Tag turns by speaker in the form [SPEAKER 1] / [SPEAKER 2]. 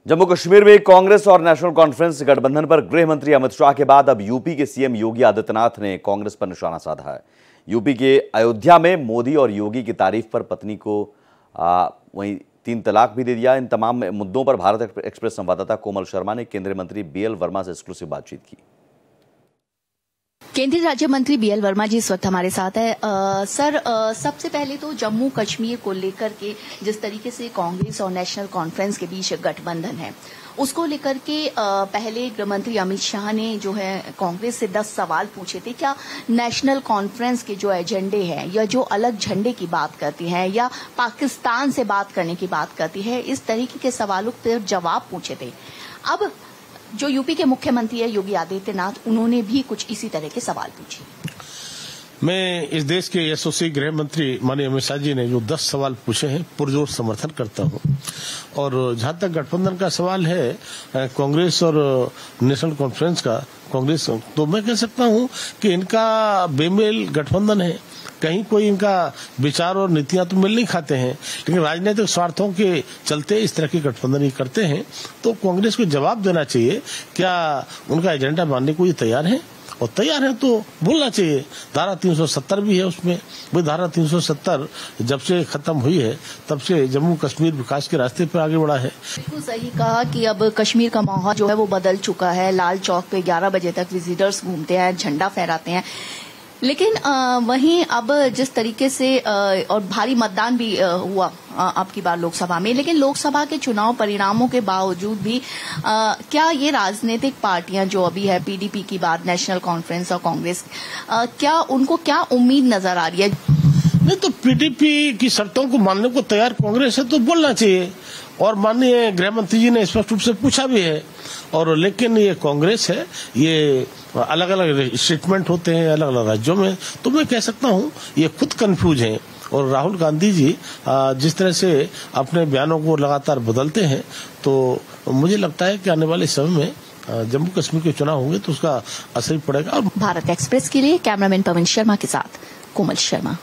[SPEAKER 1] जम्मू कश्मीर में कांग्रेस और national conference गठबंधन पर गृह मंत्री अमित शाह के बाद अब यूपी के सीएम योगी आदित्यनाथ ने कांग्रेस पर निशाना साधा है। यूपी के अयोध्या में मोदी और योगी की तारीफ पर पत्नी को वहीं 3 तलाक भी दे दिया। इन तमाम मुद्दों पर भारत एक्सप्रेस संवाददाता कोमल शर्मा ने केंद्रीय मंत्री बीएल वर्मा से एक्सक्लूसिव बातचीत की।
[SPEAKER 2] केंद्रीय राज्य मंत्री बीएल वर्मा जी इस वक्त हमारे साथ है। सर, सबसे पहले तो जम्मू कश्मीर को लेकर के जिस तरीके से कांग्रेस और नेशनल कॉन्फ्रेंस के बीच गठबंधन है, उसको लेकर के पहले गृह मंत्री अमित शाह ने जो है कांग्रेस से 10 सवाल पूछे थे। क्या नेशनल कॉन्फ्रेंस के जो एजेंडे हैं या जो अलग झंडे की बात करती है या पाकिस्तान से बात करने की बात करती है, इस तरीके के सवालों पर जवाब पूछे थे। अब जो यूपी के मुख्यमंत्री है योगी आदित्यनाथ, उन्होंने भी कुछ इसी तरह के सवाल पूछे।
[SPEAKER 3] मैं इस देश के यशस्वी गृह मंत्री माननीय अमित शाह जी ने जो 10 सवाल पूछे हैं पुरजोर समर्थन करता हूं। और जहां तक गठबंधन का सवाल है, कांग्रेस और नेशनल कॉन्फ्रेंस का, कांग्रेस, तो मैं कह सकता हूं कि इनका बेमेल गठबंधन है। कहीं कोई इनका विचार और नीतियां तो मिल नहीं खाते हैं, लेकिन राजनीतिक स्वार्थों के चलते इस तरह की गठबंधन ही करते हैं। तो कांग्रेस को जवाब देना चाहिए, क्या उनका एजेंडा मानने को ये तैयार है? और तैयार है तो बोलना चाहिए। धारा 370 भी है उसमें। भाई धारा 370 जब से खत्म हुई है तब से जम्मू कश्मीर विकास के रास्ते पर आगे बढ़ा है।
[SPEAKER 2] बिल्कुल सही कहा कि अब कश्मीर का माहौल जो है वो बदल चुका है। लाल चौक पे 11 बजे तक विजिटर्स घूमते हैं, झंडा फहराते हैं। लेकिन वहीं अब जिस तरीके से और भारी मतदान भी हुआ अब की बार लोकसभा में, लेकिन लोकसभा के चुनाव परिणामों के बावजूद भी क्या ये राजनीतिक पार्टियां जो अभी है, पीडीपी की बात, नेशनल कॉन्फ्रेंस और कांग्रेस, क्या उनको क्या उम्मीद नजर आ रही है?
[SPEAKER 3] नहीं, तो पीडीपी की शर्तों को मानने को तैयार कांग्रेस है तो बोलना चाहिए। और माननीय गृह मंत्री जी ने स्पष्ट रूप से पूछा भी है। और लेकिन ये कांग्रेस है, ये अलग अलग स्टेटमेंट होते हैं अलग अलग राज्यों में, तो मैं कह सकता हूँ ये खुद कंफ्यूज हैं। और राहुल गांधी जी जिस तरह से अपने बयानों को लगातार बदलते हैं, तो मुझे लगता है कि आने वाले समय में जम्मू कश्मीर के चुनाव होंगे तो उसका असर पड़ेगा।
[SPEAKER 2] भारत एक्सप्रेस के लिए कैमरामैन पवन शर्मा के साथ कोमल शर्मा।